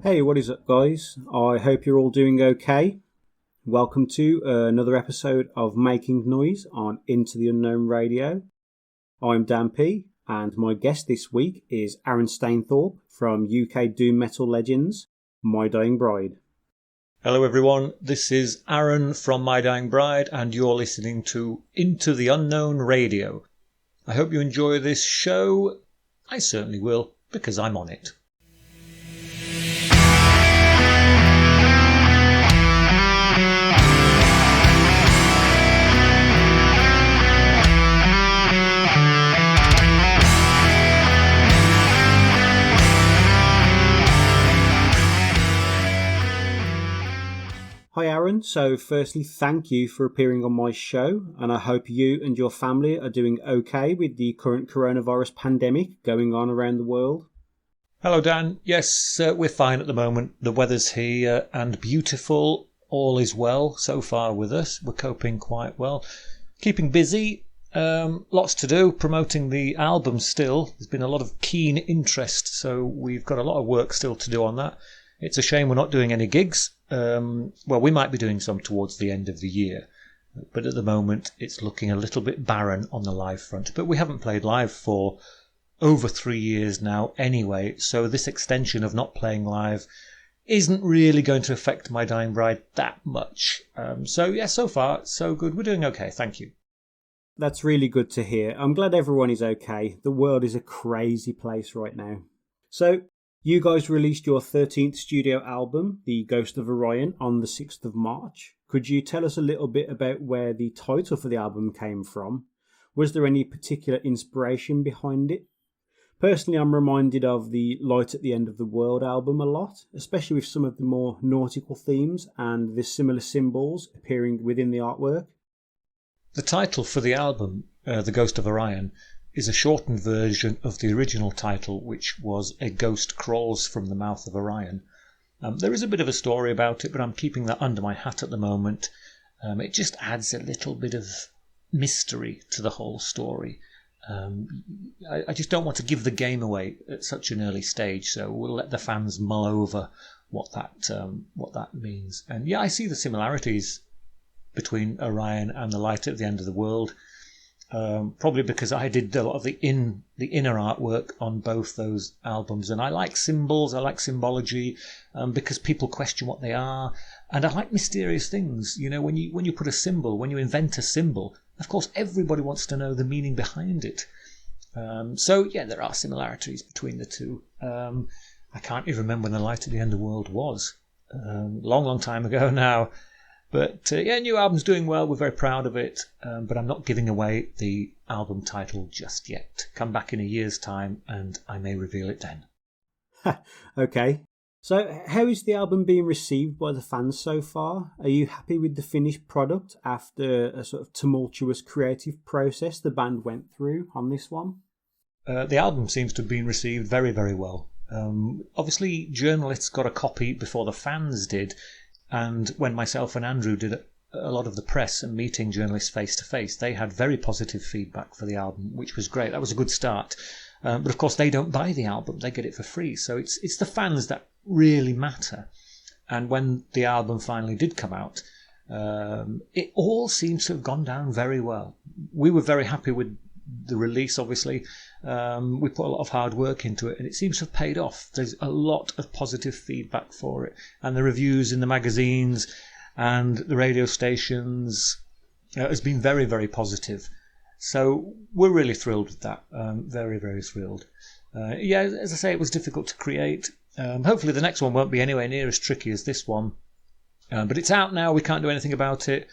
Hey, what is up, guys? I hope you're all doing okay. Welcome to another episode of Making Noise on Into the Unknown Radio. I'm Dan P, and my guest this week is Aaron Stainthorpe from UK Doom Metal Legends, My Dying Bride. Hello everyone, this is Aaron from My Dying Bride, and you're listening to Into the Unknown Radio. I hope you enjoy this show. I certainly will, because I'm on it. Hi Aaron, so firstly thank you for appearing on my show, and I hope you and your family are doing okay with the current coronavirus pandemic going on around the world. Hello Dan, yes, we're fine at the moment. The weather's here and beautiful, all is well so far with us. We're coping quite well, keeping busy, lots to do, promoting the album still. There's been a lot of keen interest, so we've got a lot of work still to do on that. It's a shame we're not doing any gigs. Well, we might be doing some towards the end of the year, but at the moment it's looking a little bit barren on the live front. But we haven't played live for over 3 years now anyway, so this extension of not playing live isn't really going to affect My Dying Bride that much. So far so good. We're doing okay, thank you. That's really good to hear. I'm glad everyone is okay. The world is a crazy place right now. So, you guys released your 13th studio album, The Ghost of Orion, on the 6th of March. Could you tell us a little bit about where the title for the album came from? Was there any particular inspiration behind it? Personally, I'm reminded of the Light at the End of the World album a lot, especially with some of the more nautical themes and the similar symbols appearing within the artwork. The title for the album, The Ghost of Orion, is a shortened version of the original title, which was A Ghost Crawls from the Mouth of Orion. There is a bit of a story about it, but I'm keeping that under my hat at the moment. It just adds a little bit of mystery to the whole story. I just don't want to give the game away at such an early stage, so we'll let the fans mull over what that means. And yeah, I see the similarities between Orion and the Light at the End of the World. Probably because I did a lot of the inner artwork on both those albums, and I like symbols, I like symbology, because people question what they are, and I like mysterious things. You know, when you put a symbol, when you invent a symbol, of course everybody wants to know the meaning behind it. So yeah, there are similarities between the two. I can't even remember when the Light at the End of the World was. Long time ago now. But yeah, new album's doing well. We're very proud of it. But I'm not giving away the album title just yet. Come back in a year's time and I may reveal it then. Okay. So how is the album being received by the fans so far? Are you happy with the finished product after a sort of tumultuous creative process the band went through on this one? The album seems to have been received very, very well. Obviously, journalists got a copy before the fans did. And when myself and Andrew did a lot of the press and meeting journalists face to face, they had very positive feedback for the album, which was great. That was a good start. But of course, they don't buy the album. They get it for free. So it's the fans that really matter. And when the album finally did come out, it all seems to have gone down very well. We were very happy with the release, obviously. We put a lot of hard work into it and it seems to have paid off. There's a lot of positive feedback for it, and the reviews in the magazines and the radio stations has been very, very positive. So we're really thrilled with that. Very, very thrilled. Yeah, as I say, it was difficult to create. Hopefully the next one won't be anywhere near as tricky as this one. But it's out now. We can't do anything about it.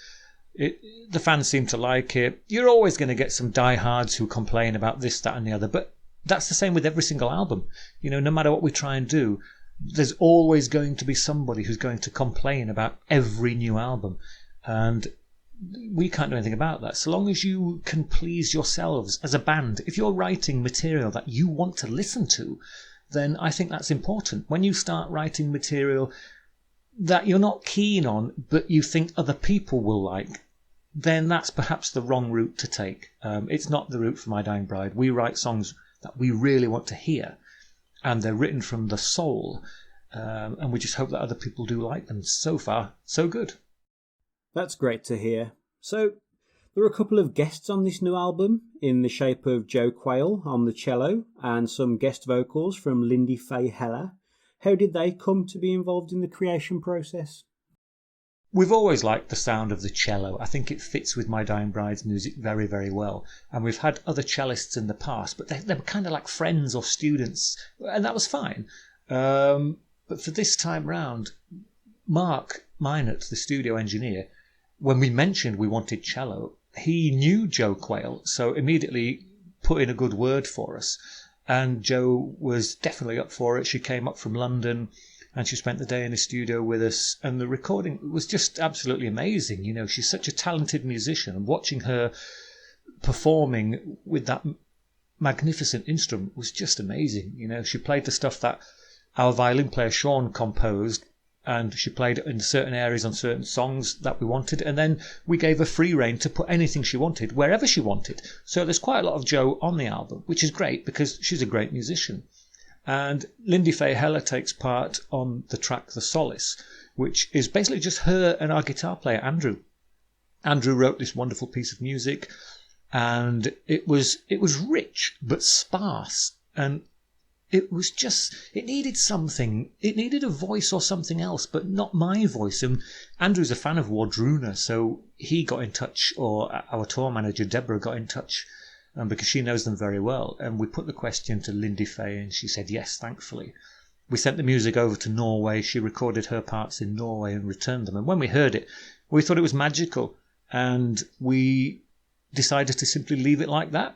The fans seem to like it. You're always going to get some diehards who complain about this, that and the other, but that's the same with every single album. You know, no matter what we try and do, there's always going to be somebody who's going to complain about every new album, and we can't do anything about that. So long as you can please yourselves as a band, if you're writing material that you want to listen to, then I think that's important. When you start writing material that you're not keen on but you think other people will like, then that's perhaps the wrong route to take. It's not the route for My Dying Bride. We write songs that we really want to hear, and they're written from the soul. and we just hope that other people do like them. So far, so good. That's great to hear. So, there are a couple of guests on this new album in the shape of Joe Quayle on the cello and some guest vocals from Lindy Faye Heller. How did they come to be involved in the creation process? We've always liked the sound of the cello. I think it fits with My Dying Bride's music very, very well. And we've had other cellists in the past, but they were kind of like friends or students, and that was fine. But for this time round, Mark Minot, the studio engineer, when we mentioned we wanted cello, he knew Joe Quayle, so immediately put in a good word for us. And Joe was definitely up for it. She came up from London and she spent the day in the studio with us. And the recording was just absolutely amazing. You know, she's such a talented musician. And watching her performing with that magnificent instrument was just amazing. You know, she played the stuff that our violin player Sean composed, and she played in certain areas on certain songs that we wanted, and then we gave her free rein to put anything she wanted wherever she wanted. So there's quite a lot of Jo on the album, which is great because she's a great musician. And Lindy Faye Heller takes part on the track The Solace, which is basically just her and our guitar player Andrew. Andrew wrote this wonderful piece of music, and it was rich but sparse, and it needed something. It needed a voice or something else, but not my voice. And Andrew's a fan of Wardruna, so he got in touch, or our tour manager Deborah got in touch, because she knows them very well. And we put the question to Lindy Faye, and she said yes, thankfully. We sent the music over to Norway. She recorded her parts in Norway and returned them. And when we heard it, we thought it was magical, and we decided to simply leave it like that.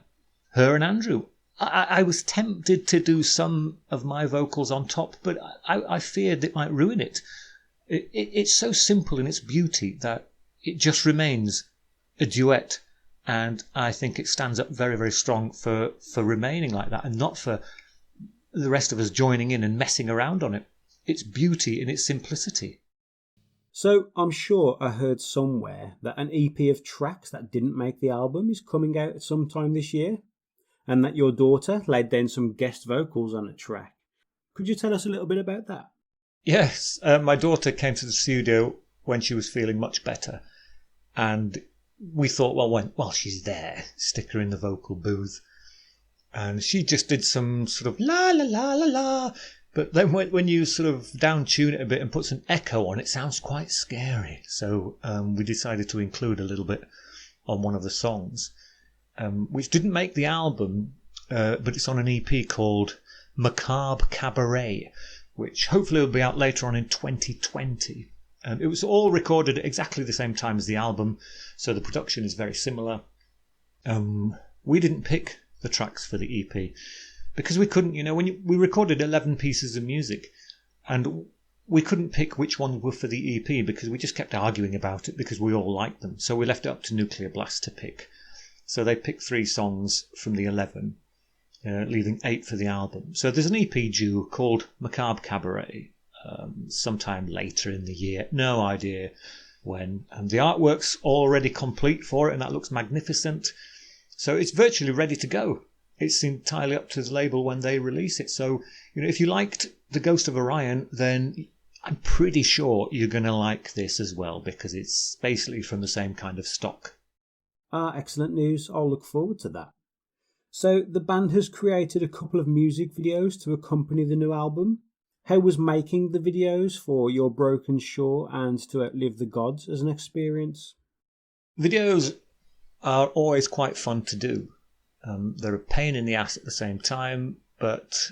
Her and Andrew. I was tempted to do some of my vocals on top, but I feared it might ruin it. It's so simple in its beauty that it just remains a duet, and I think it stands up very, very strong for remaining like that and not for the rest of us joining in and messing around on it. It's beauty in its simplicity. So I'm sure I heard somewhere that an EP of tracks that didn't make the album is coming out sometime this year, and that your daughter laid down some guest vocals on a track. Could you tell us a little bit about that? Yes, my daughter came to the studio when she was feeling much better, and we thought, well, while she's there, stick her in the vocal booth. And she just did some sort of la la la la la, but then when you sort of down tune it a bit and put some echo on, it sounds quite scary. So we decided to include a little bit on one of the songs. Which didn't make the album, but it's on an EP called Macabre Cabaret, which hopefully will be out later on in 2020. It was all recorded at exactly the same time as the album, so the production is very similar. We didn't pick the tracks for the EP because we couldn't, we recorded 11 pieces of music, and we couldn't pick which ones were for the EP because we just kept arguing about it because we all liked them. So we left it up to Nuclear Blast to pick. So they picked 3 songs from the 11, leaving 8 for the album. So there's an EP due called Macabre Cabaret sometime later in the year. No idea when. And the artwork's already complete for it, and that looks magnificent. So it's virtually ready to go. It's entirely up to the label when they release it. So, if you liked The Ghost of Orion, then I'm pretty sure you're going to like this as well, because it's basically from the same kind of stock. Excellent news. I'll look forward to that. So the band has created a couple of music videos to accompany the new album. How was making the videos for Your Broken Shore and To Outlive the Gods as an experience? Videos are always quite fun to do. They're a pain in the ass at the same time, but,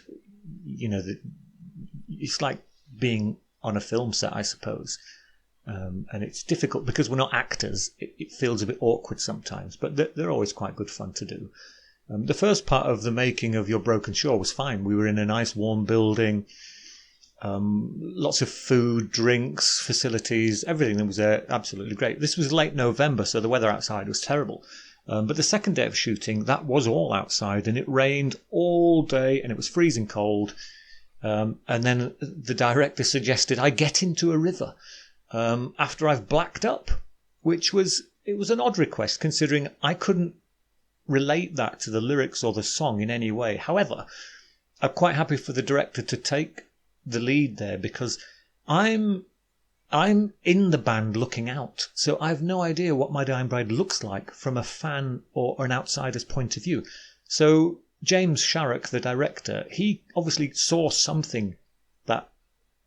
it's like being on a film set, I suppose. And it's difficult because we're not actors. It feels a bit awkward sometimes, but they're always quite good fun to do. The first part of the making of Your Broken Shore was fine. We were in a nice warm building, lots of food, drinks, facilities, everything that was there, absolutely great. This was late November, so the weather outside was terrible. But the second day of shooting, that was all outside, and it rained all day, and it was freezing cold. And then the director suggested I get into a river after I've blacked up, it was an odd request considering I couldn't relate that to the lyrics or the song in any way. However, I'm quite happy for the director to take the lead there, because I'm in the band looking out, so I've no idea what My Dying Bride looks like from a fan or an outsider's point of view. So James Sharrock, the director, he obviously saw something that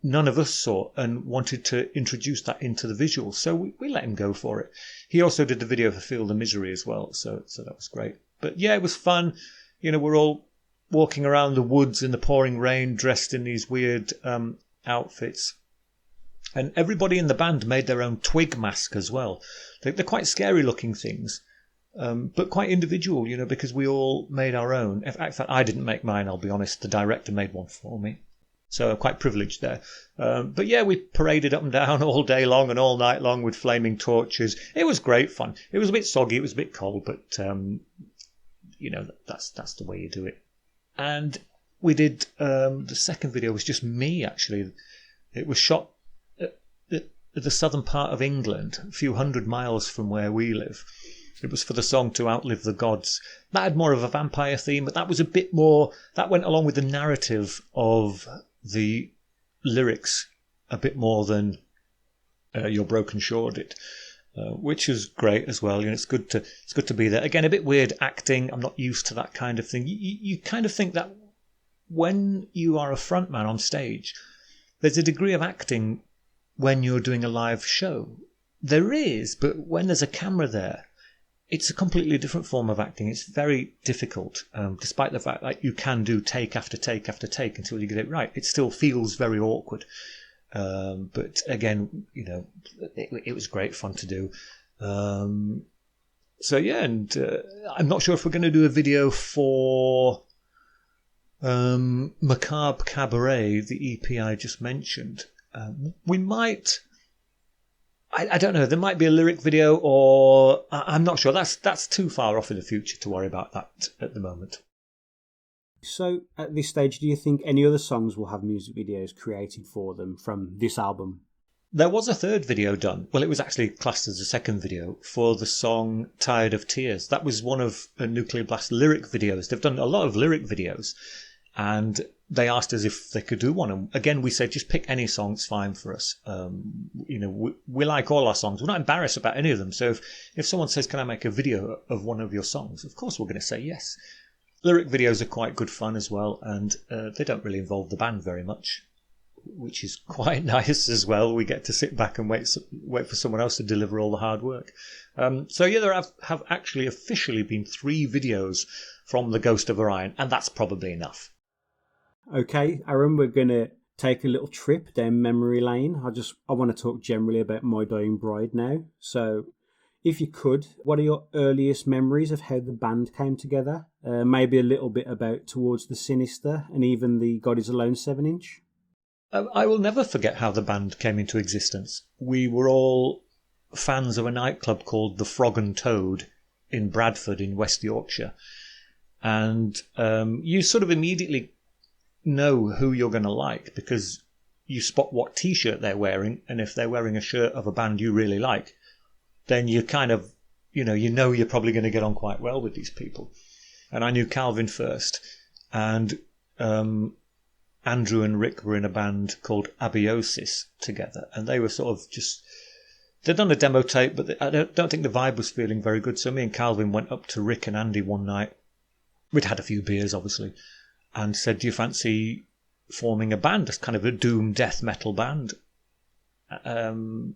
none of us saw and wanted to introduce that into the visuals, so we let him go for it. He also did the video for Feel the Misery as well, so that was great. But yeah, it was fun. You know, we're all walking around the woods in the pouring rain, dressed in these weird outfits. And everybody in the band made their own twig mask as well. They're quite scary looking things, but quite individual, you know, because we all made our own. In fact, I didn't make mine, I'll be honest. The director made one for me. So I'm quite privileged there. But yeah, we paraded up and down all day long and all night long with flaming torches. It was great fun. It was a bit soggy, it was a bit cold, but, you know, that's the way you do it. And we did, the second video was just me, actually. It was shot at the southern part of England, a few hundred miles from where we live. It was for the song To Outlive the Gods. That had more of a vampire theme, but that was a bit more, that went along with the narrative of the lyrics a bit more than Your Broken Shore did, which was great as well. You know, it's good to be there. Again, a bit weird acting. I'm not used to that kind of thing. You kind of think that when you are a frontman on stage, there's a degree of acting when you're doing a live show. There is, but when there's a camera there, it's a completely different form of acting. It's very difficult, despite the fact that you can do take after take after take until you get it right. It still feels very awkward. But again, you know, it was great fun to do. So yeah, and I'm not sure if we're going to do a video for Macabre Cabaret, the EP I just mentioned. We might, I don't know, there might be a lyric video, or I'm not sure. That's too far off in the future to worry about that at the moment. So at this stage, do you think any other songs will have music videos created for them from this album? There was a third video done. Well, it was actually classed as a second video for the song Tired of Tears. That was one of Nuclear Blast's lyric videos. They've done a lot of lyric videos, and they asked us if they could do one. And again, we said, just pick any song, it's fine for us. You know, we like all our songs. We're not embarrassed about any of them. So if someone says, can I make a video of one of your songs? Of course, we're going to say yes. Lyric videos are quite good fun as well, and they don't really involve the band very much, which is quite nice as well. We get to sit back and wait for someone else to deliver all the hard work. So yeah, there have actually officially been 3 videos from the Ghost of Orion, and that's probably enough. Okay, Aaron, we're going to take a little trip down memory lane. I want to talk generally about My Dying Bride now. So if you could, what are your earliest memories of how the band came together? Maybe a little bit about Towards the Sinister and even the God is Alone 7-inch? I will never forget how the band came into existence. We were all fans of a nightclub called the Frog and Toad in Bradford in West Yorkshire. And you sort of immediately know who you're going to like because you spot what T-shirt they're wearing, and if they're wearing a shirt of a band you really like, then you kind of, you know you're probably going to get on quite well with these people. And I knew Calvin first, and Andrew and Rick were in a band called Abiosis together, and they were sort of just, they'd done a demo tape, but I don't think the vibe was feeling very good. So me and Calvin went up to Rick and Andy one night. We'd had a few beers, obviously, and said, do you fancy forming a band? It's kind of a doom death metal band. And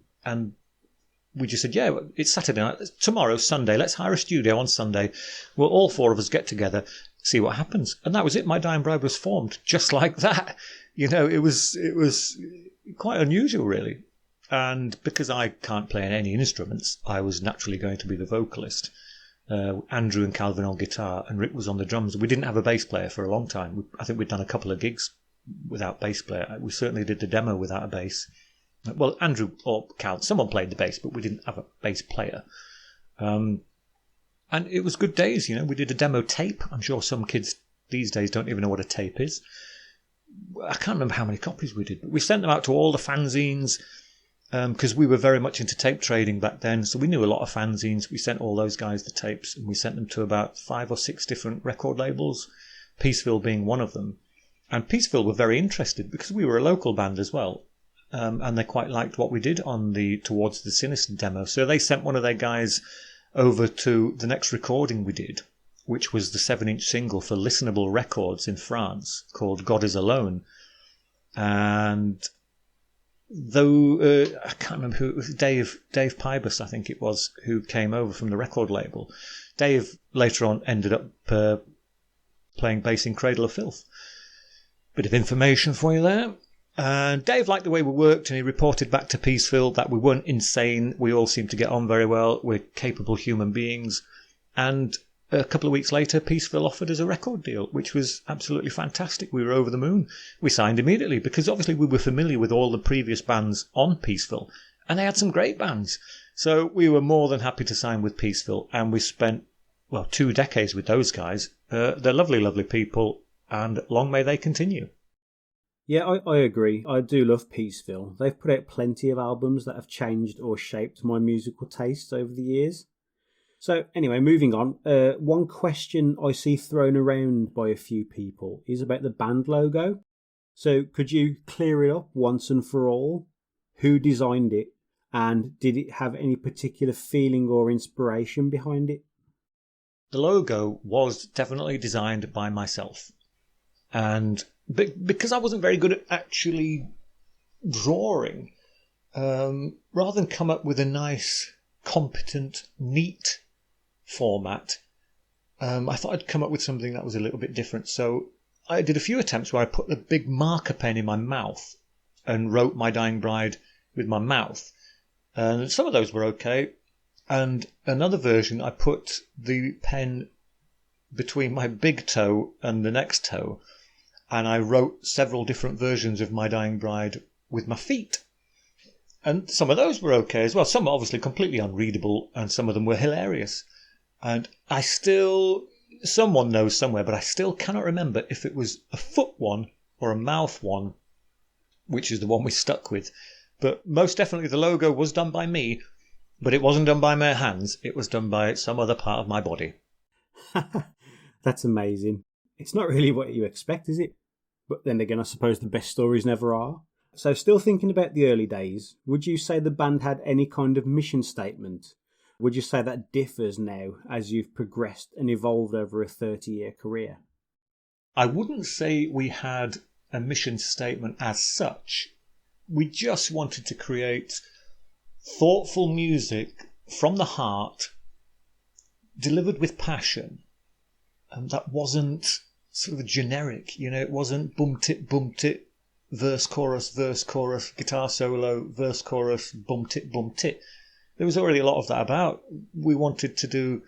we just said, yeah, it's Saturday night. Tomorrow, Sunday. Let's hire a studio on Sunday. We'll all 4 of us get together, see what happens. And that was it. My Dying Bride was formed just like that. You know, it was quite unusual, really. And because I can't play any instruments, I was naturally going to be the vocalist. Andrew and Calvin on guitar, and Rick was on the drums. We didn't have a bass player for a long time. I think we'd done a couple of gigs without bass player. We certainly did the demo without a bass. Well, Andrew or Cal, someone played the bass, but we didn't have a bass player. And it was good days, you know. We did a demo tape. I'm sure some kids these days don't even know what a tape is. I can't remember how many copies we did, but we sent them out to all the fanzines, because we were very much into tape trading back then, so we knew a lot of fanzines. We sent all those guys the tapes, and we sent them to about 5 or 6 different record labels, Peaceville being one of them. And Peaceville were very interested because we were a local band as well. And they quite liked what we did on the Towards the Sinister demo. So they sent one of their guys over to the next recording we did, which was the 7-inch single for Listenable Records in France called God Is Alone. And though I can't remember who it was, Dave Pybus, I think it was, who came over from the record label. Dave later on ended up playing bass in Cradle of Filth. Bit of information for you there. And Dave liked the way we worked, and he reported back to Peaceville that we weren't insane. We all seemed to get on very well. We're capable human beings. And a couple of weeks later, Peaceville offered us a record deal, which was absolutely fantastic. We were over the moon. We signed immediately because obviously we were familiar with all the previous bands on Peaceville, and they had some great bands. So we were more than happy to sign with Peaceville, and we spent, 2 decades with those guys. They're lovely, lovely people, and long may they continue. Yeah, I agree. I do love Peaceville. They've put out plenty of albums that have changed or shaped my musical tastes over the years. So anyway, moving on. One question I see thrown around by a few people is about the band logo. So could you clear it up once and for all? Who designed it? And did it have any particular feeling or inspiration behind it? The logo was definitely designed by myself. And because I wasn't very good at actually drawing, rather than come up with a nice, competent, neat format, I thought I'd come up with something that was a little bit different. So I did a few attempts where I put a big marker pen in my mouth and wrote My Dying Bride with my mouth. And some of those were okay. And another version, I put the pen between my big toe and the next toe, and I wrote several different versions of My Dying Bride with my feet. And some of those were okay as well. Some are obviously completely unreadable, and some of them were hilarious. And I still, someone knows somewhere, but I still cannot remember if it was a foot one or a mouth one, which is the one we stuck with. But most definitely the logo was done by me, but it wasn't done by my hands. It was done by some other part of my body. That's amazing. It's not really what you expect, is it? But then again, I suppose the best stories never are. So still thinking about the early days, would you say the band had any kind of mission statement? Would you say that differs now as you've progressed and evolved over a 30-year career? I wouldn't say we had a mission statement as such. We just wanted to create thoughtful music from the heart, delivered with passion, and that wasn't sort of generic. It wasn't bum-tit, verse, chorus, guitar solo, verse, chorus, bum-tit. There was already a lot of that about. We wanted to do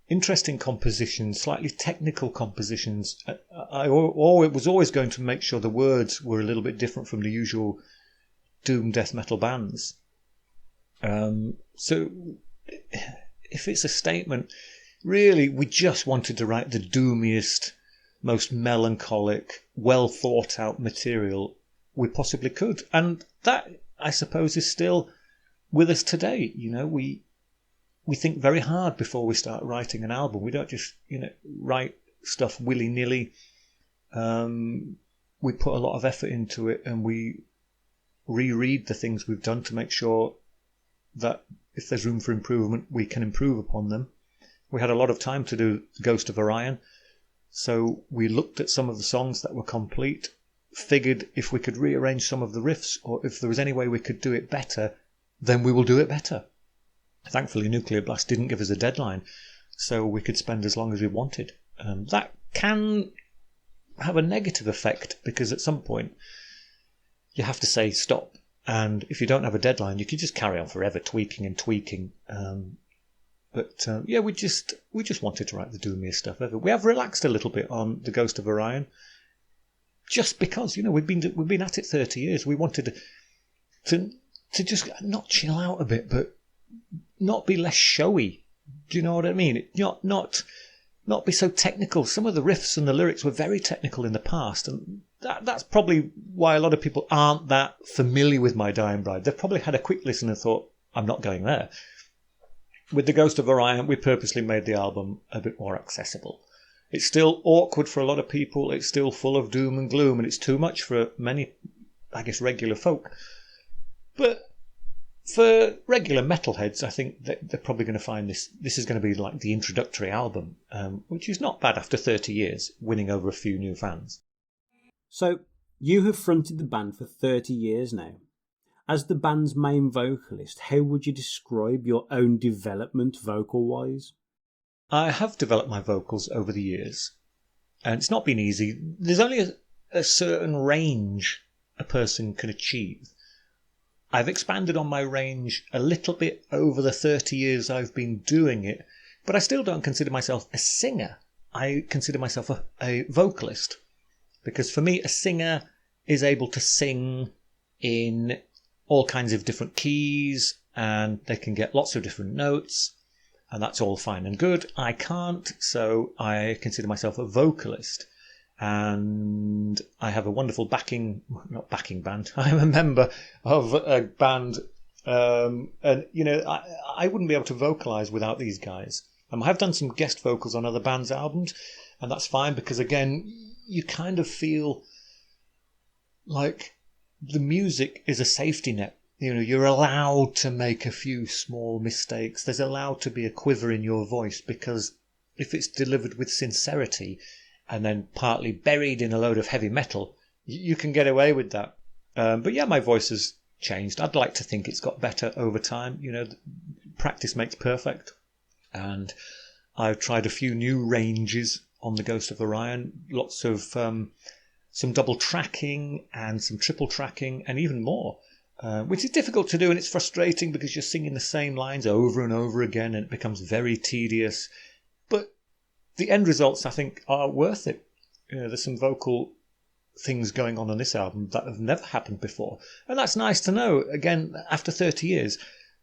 interesting compositions, slightly technical compositions. I was always going to make sure the words were a little bit different from the usual doom death metal bands. So if it's a statement, really we just wanted to write the doomiest, most melancholic, well thought out material we possibly could. And that, I suppose, is still with us today. We think very hard before we start writing an album. We don't just, write stuff willy-nilly. We put a lot of effort into it, and we reread the things we've done to make sure that if there's room for improvement, we can improve upon them. We had a lot of time to do Ghost of Orion, so we looked at some of the songs that were complete, figured if we could rearrange some of the riffs, or if there was any way we could do it better, then we will do it better. Thankfully, Nuclear Blast didn't give us a deadline, so we could spend as long as we wanted. That can have a negative effect, because at some point you have to say stop. And if you don't have a deadline, you can just carry on forever tweaking. But we just wanted to write the doomiest stuff ever. We have relaxed a little bit on the Ghost of Orion, just because we've been at it 30 years. We wanted to just not chill out a bit, but not be less showy. Do you know what I mean? Not be so technical. Some of the riffs and the lyrics were very technical in the past, and that's probably why a lot of people aren't that familiar with My Dying Bride. They've probably had a quick listen and thought, I'm not going there. With the Ghost of Orion, we purposely made the album a bit more accessible. It's still awkward for a lot of people. It's still full of doom and gloom, and it's too much for many, I guess, regular folk. But for regular metalheads, I think that they're probably going to find this is going to be like the introductory album, which is not bad after 30 years, winning over a few new fans. So, you have fronted the band for 30 years now. As the band's main vocalist, how would you describe your own development vocal-wise? I have developed my vocals over the years, and it's not been easy. There's only a certain range a person can achieve. I've expanded on my range a little bit over the 30 years I've been doing it, but I still don't consider myself a singer. I consider myself a vocalist, because for me a singer is able to sing in all kinds of different keys, and they can get lots of different notes, and that's all fine and good. I can't, so I consider myself a vocalist. And I have a wonderful not backing band. I'm a member of a band, and I wouldn't be able to vocalize without these guys. I have done some guest vocals on other bands' albums, and that's fine because again, you kind of feel like the music is a safety net. You're allowed to make a few small mistakes. There's allowed to be a quiver in your voice because if it's delivered with sincerity and then partly buried in a load of heavy metal, you can get away with that. But yeah, my voice has changed. I'd like to think it's got better over time. Practice makes perfect. And I've tried a few new ranges on the Ghost of Orion. Lots of some double tracking and some triple tracking and even more, which is difficult to do, and it's frustrating because you're singing the same lines over and over again and it becomes very tedious. But the end results, I think, are worth it. There's some vocal things going on this album that have never happened before. And that's nice to know. Again, after 30 years,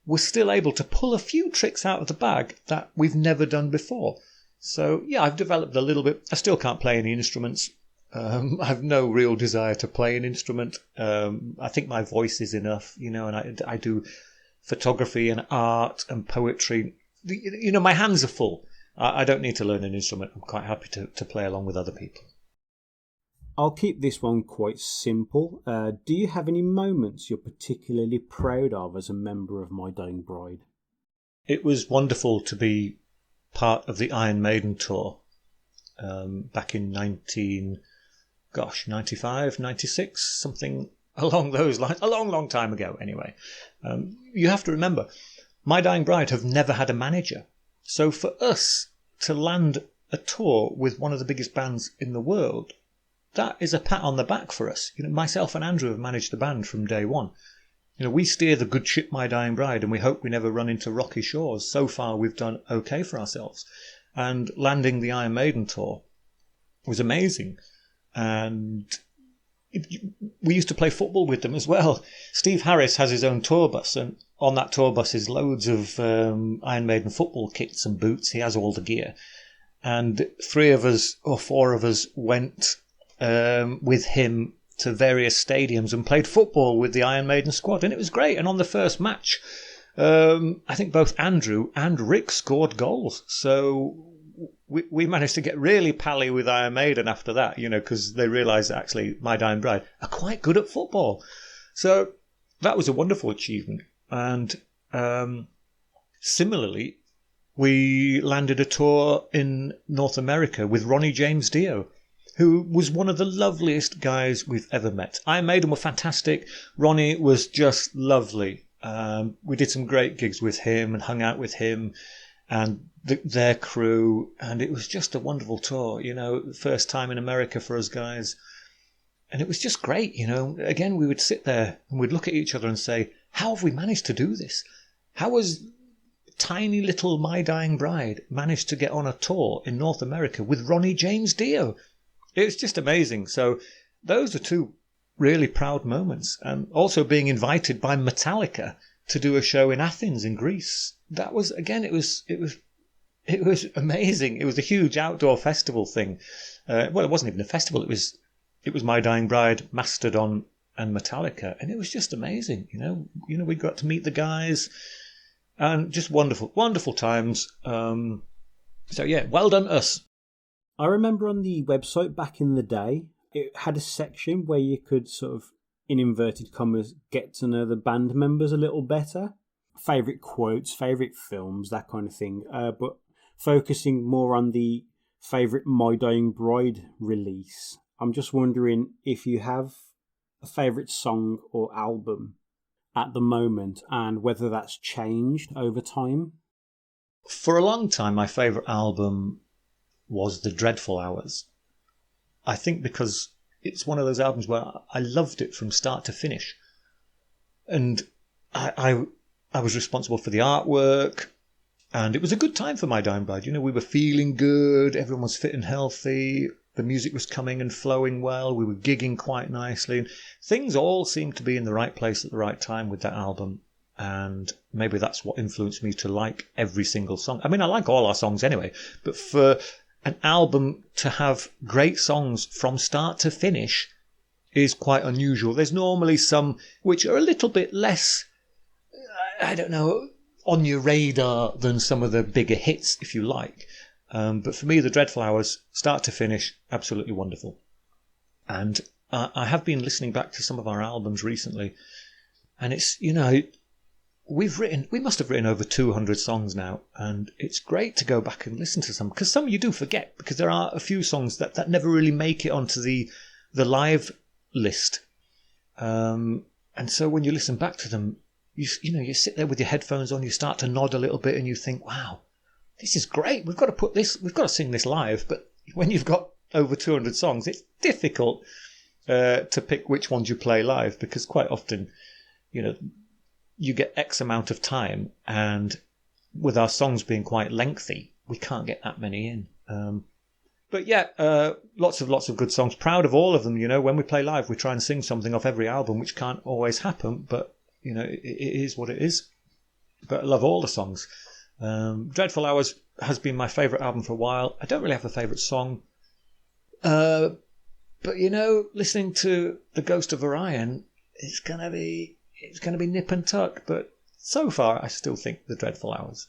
we're still able to pull a few tricks out of the bag that we've never done before. So, yeah, I've developed a little bit. I still can't play any instruments. I have no real desire to play an instrument. I think my voice is enough, and I do photography and art and poetry. My hands are full. I don't need to learn an instrument. I'm quite happy to play along with other people. I'll keep this one quite simple. Do you have any moments you're particularly proud of as a member of My Dying Bride? It was wonderful to be part of the Iron Maiden tour back in 95, 96, something along those lines. A long, long time ago, anyway. You have to remember, My Dying Bride have never had a manager. So for us to land a tour with one of the biggest bands in the world, that is a pat on the back for us. Myself and Andrew have managed the band from day one. We steer the good ship My Dying Bride, and we hope we never run into rocky shores. So far, we've done okay for ourselves. And landing the Iron Maiden tour was amazing. And we used to play football with them as well. Steve Harris has his own tour bus, and on that tour bus is loads of Iron Maiden football kits and boots. He has all the gear. And 3 of us or 4 of us went with him to various stadiums and played football with the Iron Maiden squad, and it was great. And on the first match, I think both Andrew and Rick scored goals. So we managed to get really pally with Iron Maiden after that, because they realised that actually My Dying Bride are quite good at football. So that was a wonderful achievement. And similarly, we landed a tour in North America with Ronnie James Dio, who was one of the loveliest guys we've ever met. Iron Maiden were fantastic. Ronnie was just lovely. We did some great gigs with him and hung out with him and their crew, and it was just a wonderful tour, first time in America for us guys. And it was just great, Again, we would sit there and we'd look at each other and say, how have we managed to do this? How has tiny little My Dying Bride managed to get on a tour in North America with Ronnie James Dio? It's just amazing. So those are 2 really proud moments. And also being invited by Metallica to do a show in Athens in Greece. That was, again, it was amazing. It was a huge outdoor festival thing. Well, it wasn't even a festival. It was My Dying Bride, Mastodon and Metallica. And it was just amazing. We got to meet the guys and just wonderful, wonderful times. So yeah, well done us. I remember on the website back in the day, it had a section where you could sort of, in inverted commas, get to know the band members a little better. Favourite quotes, favourite films, that kind of thing. But focusing more on the favourite My Dying Bride release. I'm just wondering if you have a favourite song or album at the moment and whether that's changed over time. For a long time, my favourite album was The Dreadful Hours. I think because it's one of those albums where I loved it from start to finish. And I was responsible for the artwork, and it was a good time for My Dying Bride. You know, we were feeling good, everyone was fit and healthy, the music was coming and flowing well, we were gigging quite nicely, and things all seemed to be in the right place at the right time with that album. And maybe that's what influenced me to like every single song. I mean, I like all our songs anyway, but for an album to have great songs from start to finish is quite unusual. There's normally some which are a little bit less, I don't know, on your radar than some of the bigger hits, if you like. But for me, The Dreadful Hours, start to finish, absolutely wonderful. And I have been listening back to some of our albums recently, and it's, you know, we must have written over 200 songs now, and it's great to go back and listen to some, because some you do forget, because there are a few songs that never really make it onto the live list. And so when you listen back to them, you sit there with your headphones on, you start to nod a little bit, and you think, wow, this is great. We've got to sing this live. But when you've got over 200 songs, it's difficult to pick which ones you play live, because quite often, you know, you get X amount of time, and with our songs being quite lengthy, we can't get that many in. But yeah, lots of good songs. Proud of all of them. You know, when we play live, we try and sing something off every album, which can't always happen, but you know, it is what it is. But I love all the songs. Dreadful Hours has been my favourite album for a while. I don't really have a favourite song. But you know, listening to The Ghost of Orion, it's gonna be nip and tuck, but so far I still think The Dreadful Hours.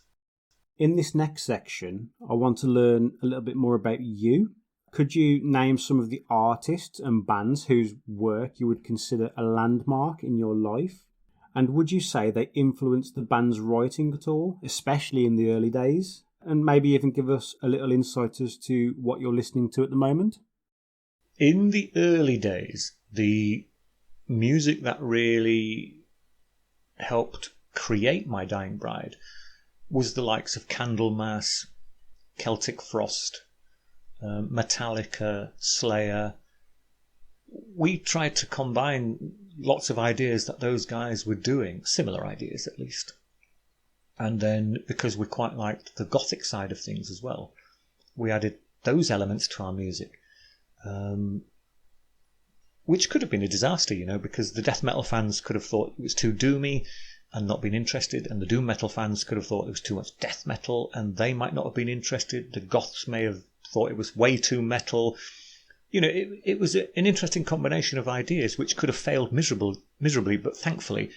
In this next section, I want to learn a little bit more about you. Could you name some of the artists and bands whose work you would consider a landmark in your life? And would you say they influenced the band's writing at all, especially in the early days? And maybe even give us a little insight as to what you're listening to at the moment? In the early days, the music that really helped create My Dying Bride was the likes of Candlemas, Celtic Frost, Metallica, Slayer. We tried to combine lots of ideas that those guys were doing, similar ideas at least. And then, because we quite liked the gothic side of things as well, we added those elements to our music. Which could have been a disaster, you know, because the death metal fans could have thought it was too doomy and not been interested, and the doom metal fans could have thought it was too much death metal and they might not have been interested. The goths may have thought it was way too metal. You know, it was an interesting combination of ideas which could have failed miserably, but thankfully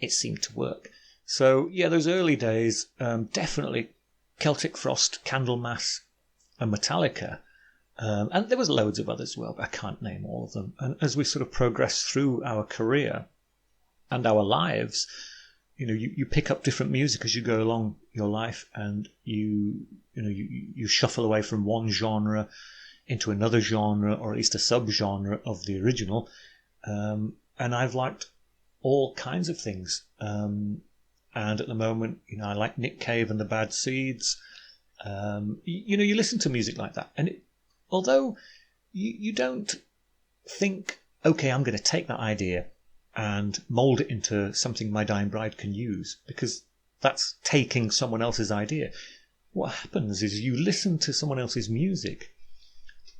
it seemed to work. So yeah, those early days, definitely Celtic Frost, Candlemas and Metallica. And there was loads of others as well, but I can't name all of them. And as we sort of progress through our career and our lives, you know, you pick up different music as you go along your life, and you shuffle away from one genre into another genre, or at least a subgenre of the original. And I've liked all kinds of things. And at the moment, you know, I like Nick Cave and the Bad Seeds. You know, you listen to music like that, and although you don't think, okay, I'm going to take that idea and mould it into something My Dying Bride can use, because that's taking someone else's idea. What happens is you listen to someone else's music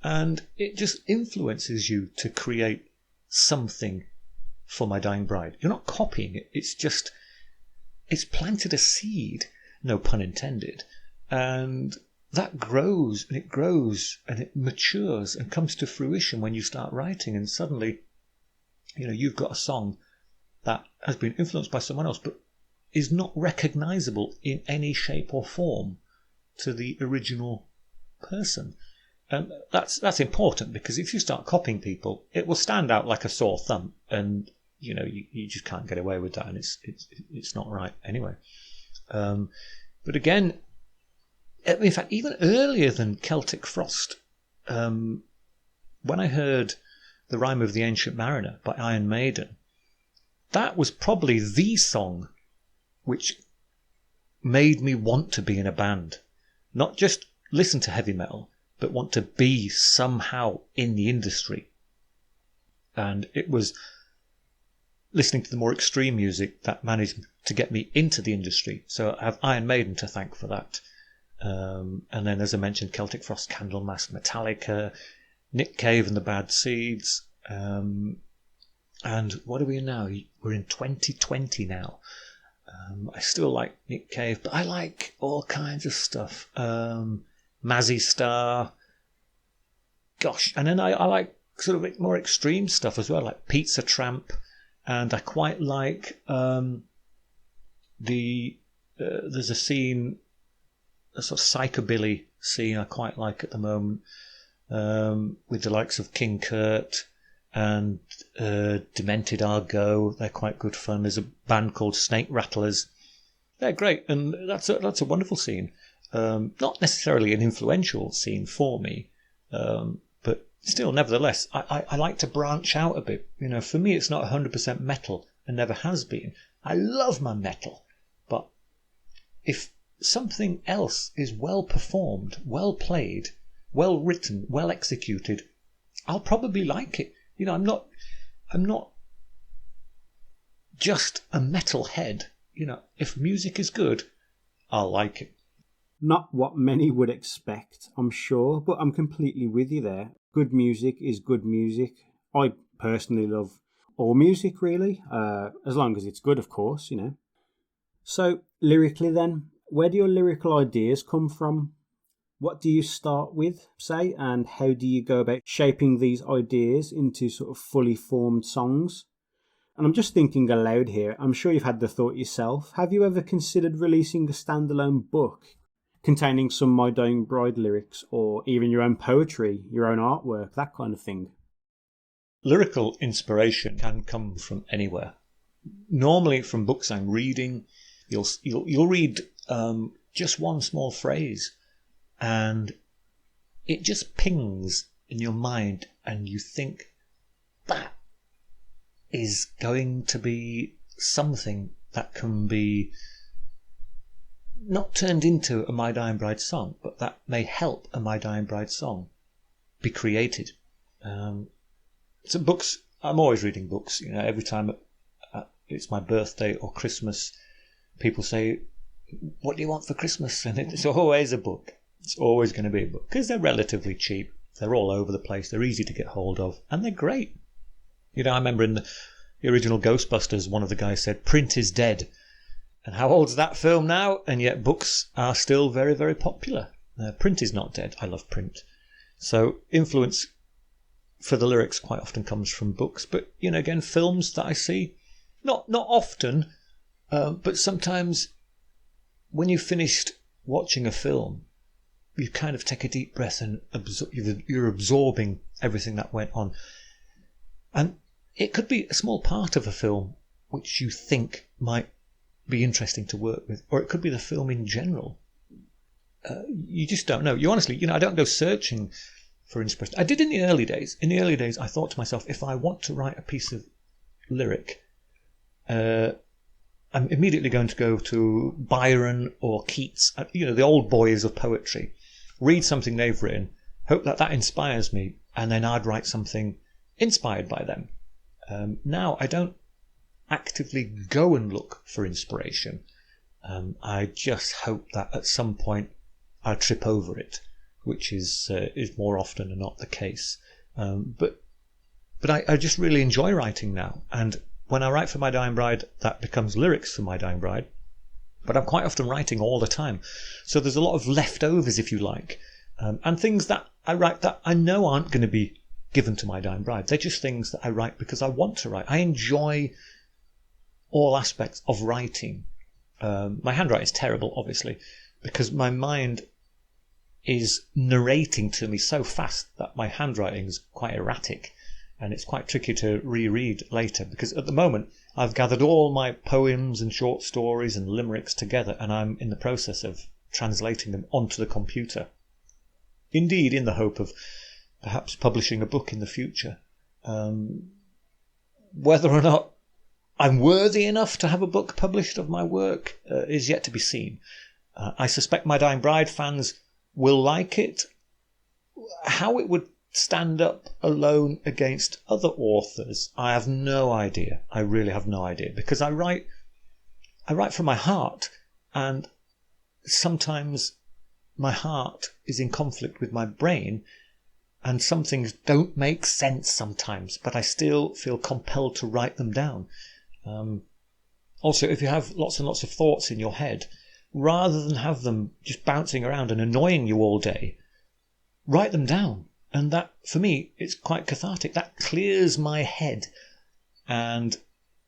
and it just influences you to create something for My Dying Bride. You're not copying it. It's planted a seed, no pun intended, and that grows and it matures and comes to fruition when you start writing, and suddenly, you know, you've got a song that has been influenced by someone else but is not recognizable in any shape or form to the original person. And that's important, because if you start copying people, it will stand out like a sore thumb, and you just can't get away with that, and it's not right anyway. But again, in fact, even earlier than Celtic Frost, when I heard The Rime of the Ancient Mariner by Iron Maiden, that was probably the song which made me want to be in a band. Not just listen to heavy metal, but want to be somehow in the industry. And it was listening to the more extreme music that managed to get me into the industry. So I have Iron Maiden to thank for that. And then, as I mentioned, Celtic Frost, Candlemass, Metallica, Nick Cave and the Bad Seeds. And what are we in now? We're in 2020 now. I still like Nick Cave, but I like all kinds of stuff. Mazzy Star. Gosh, and then I like sort of more extreme stuff as well, like Pizza Tramp. And I quite like there's a scene, a sort of psychobilly scene I quite like at the moment, with the likes of King Kurt and Demented Argo. They're quite good fun. There's a band called Snake Rattlers. They're great, and that's a wonderful scene. Not necessarily an influential scene for me, but still, nevertheless, I like to branch out a bit. For me, it's not 100% metal, and never has been. I love my metal, but if something else is well performed, well played, well written, well executed, I'll probably like it. I'm not just a metal head. If music is good, I'll like it. Not what many would expect, I'm sure, but I'm completely with you there. Good music is good music. I personally love all music, really, as long as it's good, of course, So, lyrically then, where do your lyrical ideas come from? What do you start with, say, and how do you go about shaping these ideas into sort of fully formed songs? And I'm just thinking aloud here. I'm sure you've had the thought yourself. Have you ever considered releasing a standalone book containing some My Dying Bride lyrics, or even your own poetry, your own artwork, that kind of thing? Lyrical inspiration can come from anywhere. Normally from books I'm reading. You'll read just one small phrase, and it just pings in your mind, and you think that is going to be something that can be not turned into a My Dying Bride song, but that may help a My Dying Bride song be created. So books, I'm always reading books. Every time it's my birthday or Christmas, people say, "What do you want for Christmas?" And it's always a book. It's always going to be a book, because they're relatively cheap. They're all over the place. They're easy to get hold of, and they're great. I remember in the original Ghostbusters, one of the guys said, "Print is dead." And how old's that film now? And yet books are still very, very popular. Print is not dead. I love print. So influence for the lyrics quite often comes from books. But, again, films that I see, not often, but sometimes when you've finished watching a film, you kind of take a deep breath and you're absorbing everything that went on. And it could be a small part of a film which you think might be interesting to work with, or it could be the film in general. You just don't know. You honestly, I don't go searching for inspiration. I did in the early days. In the early days, I thought to myself, if I want to write a piece of lyric, I'm immediately going to go to Byron or Keats, the old boys of poetry, read something they've written, hope that inspires me, and then I'd write something inspired by them. Now I don't actively go and look for inspiration. I just hope that at some point I trip over it, which is more often than not the case. But I just really enjoy writing now, and when I write for My Dying Bride, that becomes lyrics for My Dying Bride. But I'm quite often writing all the time, so there's a lot of leftovers, if you like, and things that I write that I know aren't going to be given to My Dying Bride. They're just things that I write because I want to write. I enjoy all aspects of writing. My handwriting is terrible, obviously, because my mind is narrating to me so fast that my handwriting is quite erratic, and it's quite tricky to reread later, because at the moment I've gathered all my poems and short stories and limericks together, and I'm in the process of translating them onto the computer. Indeed, in the hope of perhaps publishing a book in the future. Whether or not I'm worthy enough to have a book published of my work is yet to be seen. I suspect My Dying Bride fans will like it. How it would stand up alone against other authors, I have no idea. I really have no idea, because I write from my heart, and sometimes my heart is in conflict with my brain, and some things don't make sense sometimes, but I still feel compelled to write them down. Also, if you have lots and lots of thoughts in your head, rather than have them just bouncing around and annoying you all day, write them down. And that, for me, it's quite cathartic. That clears my head, and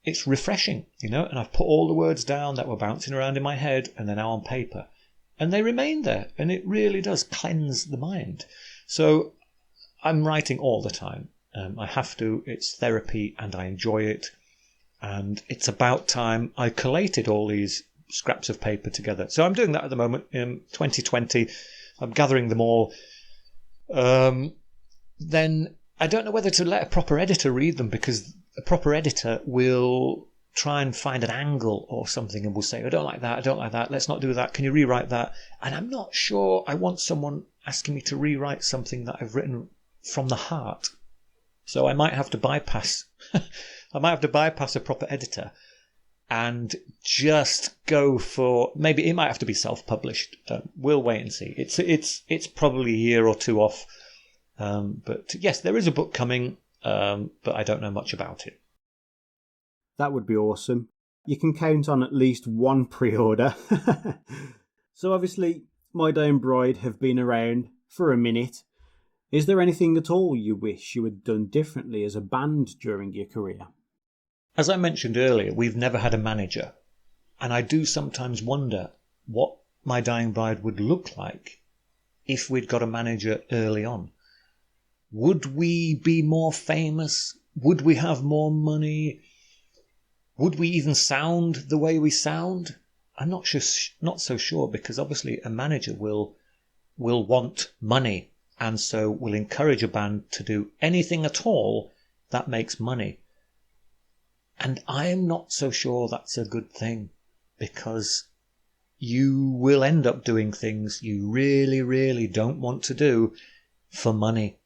it's refreshing, and I've put all the words down that were bouncing around in my head, and they're now on paper, and they remain there, and it really does cleanse the mind. So I'm writing all the time. I have to. It's therapy, and I enjoy it. And it's about time I collated all these scraps of paper together. So I'm doing that at the moment in 2020. I'm gathering them all. Then I don't know whether to let a proper editor read them, because a proper editor will try and find an angle or something and will say, I don't like that, let's not do that, can you rewrite that? And I'm not sure I want someone asking me to rewrite something that I've written from the heart. So I might have to bypass a proper editor and just go for, maybe it might have to be self-published. We'll wait and see. It's probably a year or two off. But yes, there is a book coming, but I don't know much about it. That would be awesome. You can count on at least one pre-order. So obviously, My Dying Bride have been around for a minute. Is there anything at all you wish you had done differently as a band during your career? As I mentioned earlier, we've never had a manager, and I do sometimes wonder what My Dying Bride would look like if we'd got a manager early on. Would we be more famous? Would we have more money? Would we even sound the way we sound? I'm not so sure, because obviously a manager will want money, and so will encourage a band to do anything at all that makes money. And I'm not so sure that's a good thing, because you will end up doing things you really, really don't want to do for money.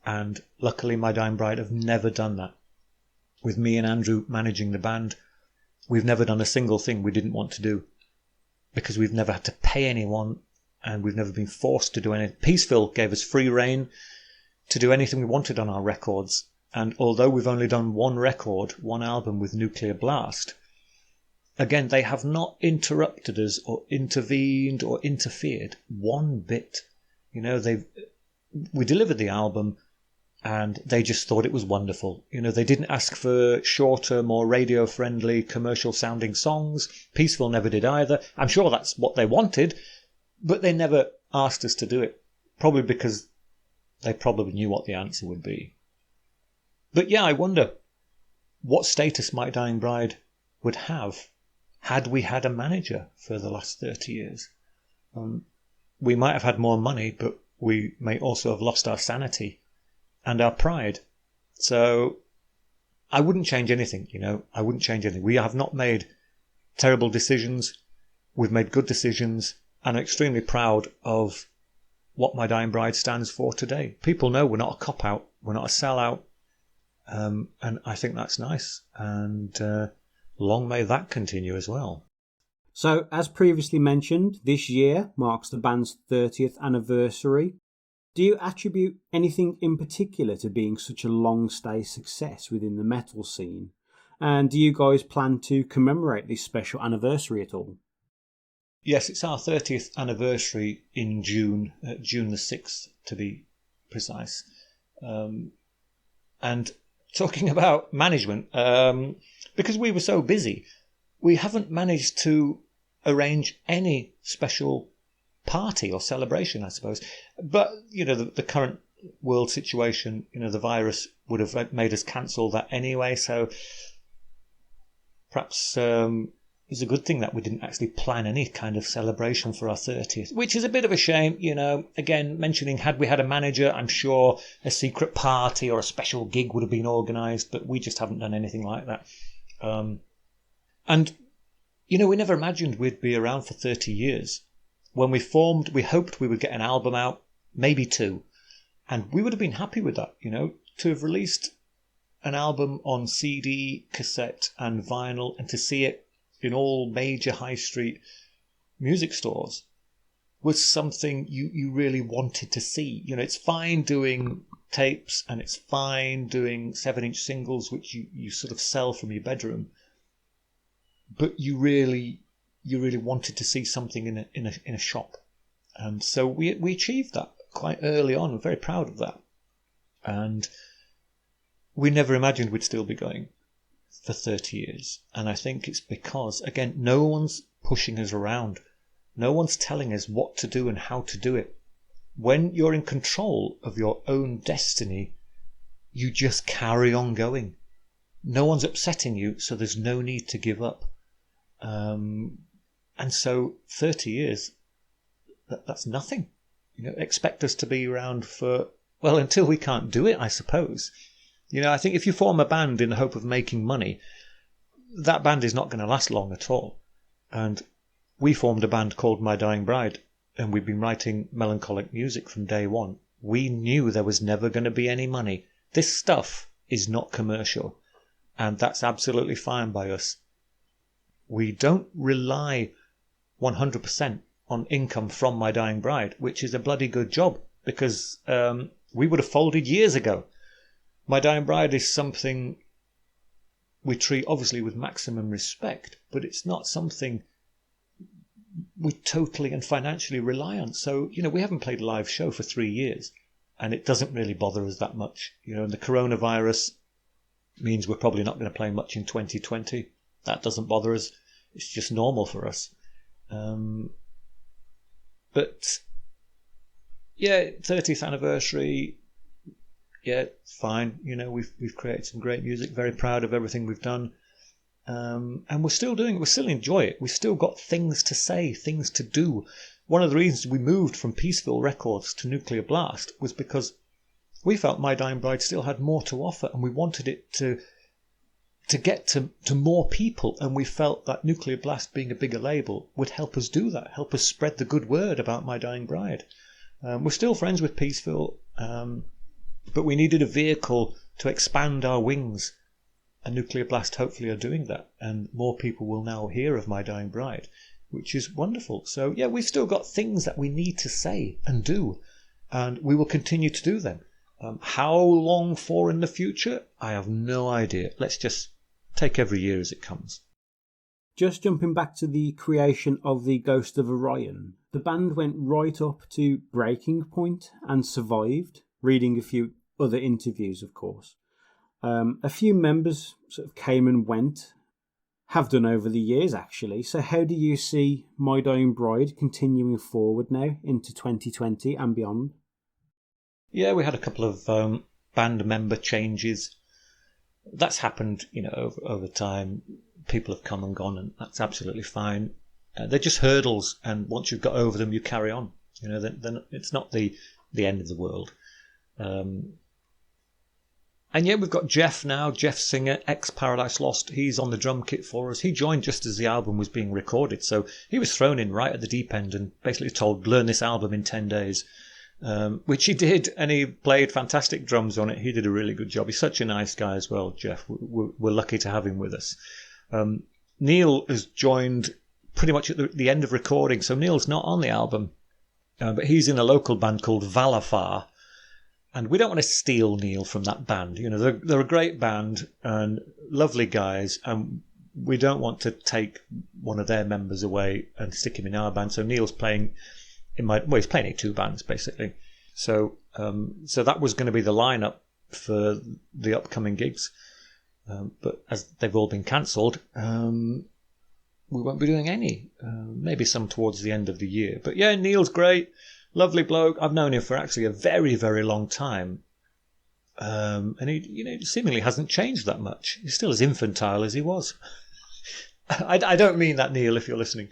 And luckily, My Dying Bride have never done that. With me and Andrew managing the band, we've never done a single thing we didn't want to do, because we've never had to pay anyone, and we've never been forced to do anything. Peaceville gave us free rein to do anything we wanted on our records. And although we've only done one album with Nuclear Blast, again, they have not interrupted us or intervened or interfered one bit. We delivered the album, and they just thought it was wonderful. They didn't ask for shorter, more radio-friendly, commercial-sounding songs. Peaceville never did either. I'm sure that's what they wanted, but they never asked us to do it, probably because they probably knew what the answer would be. But yeah, I wonder what status My Dying Bride would have had we had a manager for the last 30 years. We might have had more money, but we may also have lost our sanity and our pride. So I wouldn't change anything, I wouldn't change anything. We have not made terrible decisions. We've made good decisions, and I'm extremely proud of what My Dying Bride stands for today. People know we're not a cop-out, we're not a sell-out, and I think that's nice, and long may that continue as well. So, as previously mentioned, this year marks the band's 30th anniversary. Do you attribute anything in particular to being such a long-stay success within the metal scene? And do you guys plan to commemorate this special anniversary at all? Yes, it's our 30th anniversary in June, June the 6th to be precise. And talking about management, because we were so busy, we haven't managed to arrange any special party or celebration, I suppose. But, the current world situation, the virus would have made us cancel that anyway. So perhaps it's a good thing that we didn't actually plan any kind of celebration for our 30th, which is a bit of a shame. Again, mentioning, had we had a manager, I'm sure a secret party or a special gig would have been organised, but we just haven't done anything like that. And we never imagined we'd be around for 30 years. When we formed, we hoped we would get an album out, maybe 2. And we would have been happy with that, to have released an album on CD, cassette and vinyl, and to see it in all major high street music stores was something you really wanted to see. It's fine doing tapes and it's fine doing 7-inch singles, which you sort of sell from your bedroom. But you really wanted to see something in a shop. And so we achieved that quite early on. We're very proud of that. And we never imagined we'd still be going for 30 years. And I think it's because, again, no one's pushing us around. No one's telling us what to do and how to do it. When you're in control of your own destiny, you just carry on going. No one's upsetting you, so there's no need to give up. And so 30 years, that's nothing. Expect us to be around for, well, until we can't do it, I suppose. I think if you form a band in the hope of making money, that band is not going to last long at all. And we formed a band called My Dying Bride, and we've been writing melancholic music from day one. We knew there was never going to be any money. This stuff is not commercial, and that's absolutely fine by us. We don't rely 100% on income from My Dying Bride, which is a bloody good job, because we would have folded years ago. My Dying Bride is something we treat obviously with maximum respect, but it's not something we totally and financially rely on. So, we haven't played a live show for 3 years, and it doesn't really bother us that much. And the coronavirus means we're probably not going to play much in 2020. That doesn't bother us. It's just normal for us. But yeah, 30th anniversary, yeah, fine. We've created some great music. Very proud of everything we've done. And we're still doing it. We still enjoy it. We've still got things to say, things to do. One of the reasons we moved from Peaceville Records to Nuclear Blast was because we felt My Dying Bride still had more to offer, and we wanted it to get to more people. And we felt that Nuclear Blast being a bigger label would help us do that, help us spread the good word about My Dying Bride. We're still friends with Peaceville, but we needed a vehicle to expand our wings. And Nuclear Blast hopefully are doing that, and more people will now hear of My Dying Bride, which is wonderful. So yeah, we've still got things that we need to say and do, and we will continue to do them. How long for in the future? I have no idea. Let's just take every year as it comes. Just jumping back to the creation of the Ghost of Orion, the band went right up to breaking point and survived, reading a few other interviews, of course. A few members sort of came and went, have done over the years actually. So how do you see My Dying Bride continuing forward now into 2020 and beyond? Yeah, we had a couple of band member changes. That's happened, over time. People have come and gone, and that's absolutely fine. They're just hurdles, and once you've got over them, you carry on. Then it's not the end of the world. And yeah, we've got Jeff now, Jeff Singer, ex-Paradise Lost. He's on the drum kit for us. He joined just as the album was being recorded, so he was thrown in right at the deep end and basically told, learn this album in 10 days, which he did, and he played fantastic drums on it. He did a really good job. He's such a nice guy as well, Jeff. We're lucky to have him with us. Neil has joined pretty much at the end of recording, so Neil's not on the album, but he's in a local band called Valafar. And we don't want to steal Neil from that band. They're a great band and lovely guys, and we don't want to take one of their members away and stick him in our band. So Neil's playing he's playing in 2 bands basically. So that was going to be the lineup for the upcoming gigs, but as they've all been cancelled, we won't be doing any. Maybe some towards the end of the year. But yeah, Neil's great. Lovely bloke. I've known him for actually a very, very long time. And he seemingly hasn't changed that much. He's still as infantile as he was. I don't mean that, Neil, if you're listening.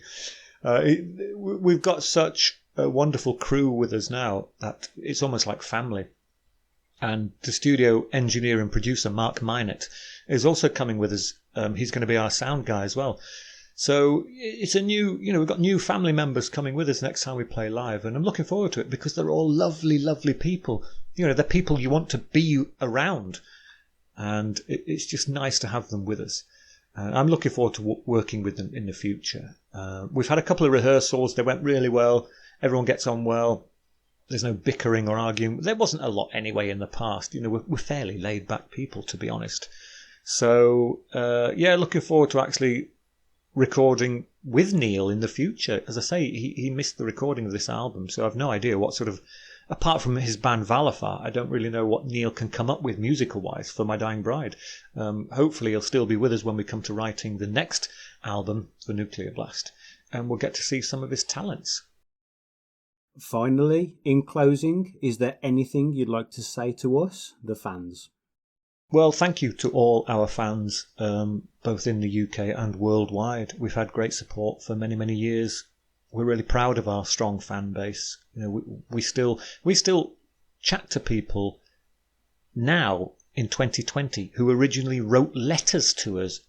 We've got such a wonderful crew with us now that it's almost like family. And the studio engineer and producer, Mark Minett, is also coming with us. He's going to be our sound guy as well. So it's we've got new family members coming with us next time we play live. And I'm looking forward to it because they're all lovely, lovely people. They're people you want to be around. And it's just nice to have them with us. I'm looking forward to working with them in the future. We've had a couple of rehearsals. They went really well. Everyone gets on well. There's no bickering or arguing. There wasn't a lot anyway in the past. We're fairly laid back people, to be honest. So, looking forward to actually recording with Neil in the future. As I say, he missed the recording of this album, so I've no idea what sort of, apart from his band Valafar, I don't really know what Neil can come up with musical-wise for My Dying Bride. Hopefully he'll still be with us when we come to writing the next album for Nuclear Blast, and we'll get to see some of his talents. Finally, in closing, is there anything you'd like to say to us, the fans? Well, thank you to all our fans, both in the UK and worldwide. We've had great support for many, many years. We're really proud of our strong fan base. We still chat to people now in 2020 who originally wrote letters to us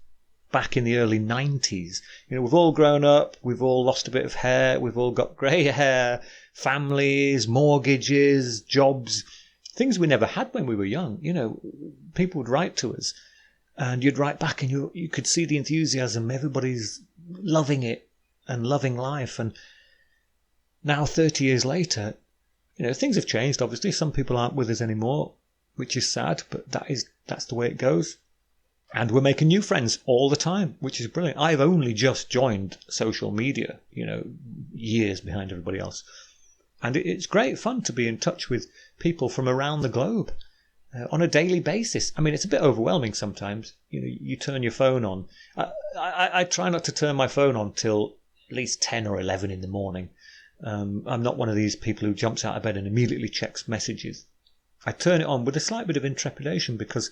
back in the early 90s. We've all grown up, we've all lost a bit of hair, we've all got grey hair, families, mortgages, jobs, things we never had when we were young. People would write to us and you'd write back and you could see the enthusiasm. Everybody's loving it and loving life. And now 30 years later, things have changed, obviously. Some people aren't with us anymore, which is sad, but that's the way it goes. And we're making new friends all the time, which is brilliant. I've only just joined social media, years behind everybody else. And it's great fun to be in touch with people from around the globe on a daily basis. I mean, it's a bit overwhelming sometimes. You turn your phone on. I try not to turn my phone on till at least 10 or 11 in the morning. I'm not one of these people who jumps out of bed and immediately checks messages. I turn it on with a slight bit of intrepidation because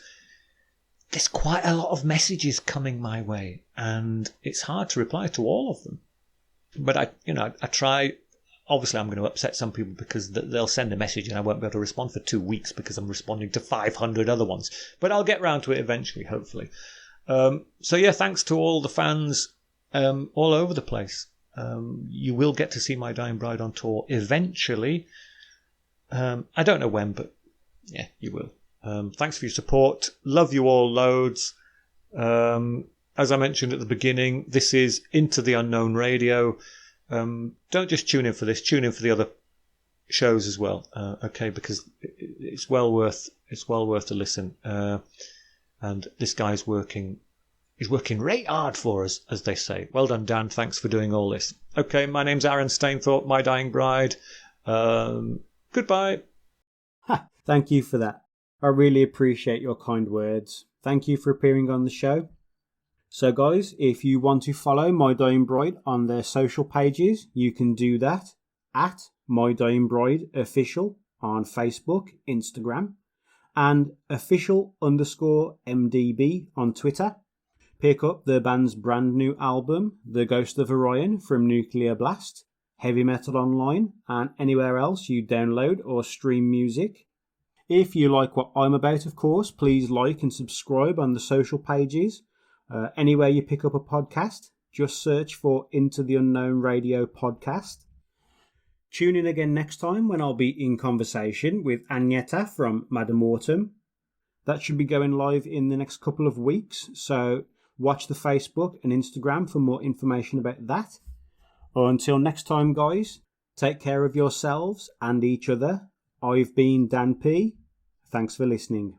there's quite a lot of messages coming my way, and it's hard to reply to all of them. But I try. Obviously, I'm going to upset some people because they'll send a message and I won't be able to respond for 2 weeks because I'm responding to 500 other ones. But I'll get round to it eventually, hopefully. Thanks to all the fans all over the place. You will get to see My Dying Bride on tour eventually. I don't know when, but yeah, you will. Thanks for your support. Love you all loads. As I mentioned at the beginning, this is Into the Unknown Radio. Don't just tune in for this, tune in for the other shows as well, okay, because it's well worth a listen. And this guy's working right hard for us, as they say. Well done, Dan. Thanks for doing all this. Okay, my name's Aaron Stainthorpe, My Dying Bride. Goodbye. Thank you for that. I really appreciate your kind words. Thank you for appearing on the show. So guys, if you want to follow My Dying Bride on their social pages, you can do that at My Dying Bride Official on Facebook, Instagram, and official_MDB on Twitter. Pick up the band's brand new album, The Ghost of Orion from Nuclear Blast, Heavy Metal Online, and anywhere else you download or stream music. If you like what I'm about, of course, please like and subscribe on the social pages. Anywhere you pick up a podcast, just search for Into the Unknown Radio podcast. Tune in again next time when I'll be in conversation with Agneta from Madam Autumn. That should be going live in the next couple of weeks, so watch the Facebook and Instagram for more information about that. Until next time, guys, take care of yourselves and each other. I've been Dan P. Thanks for listening.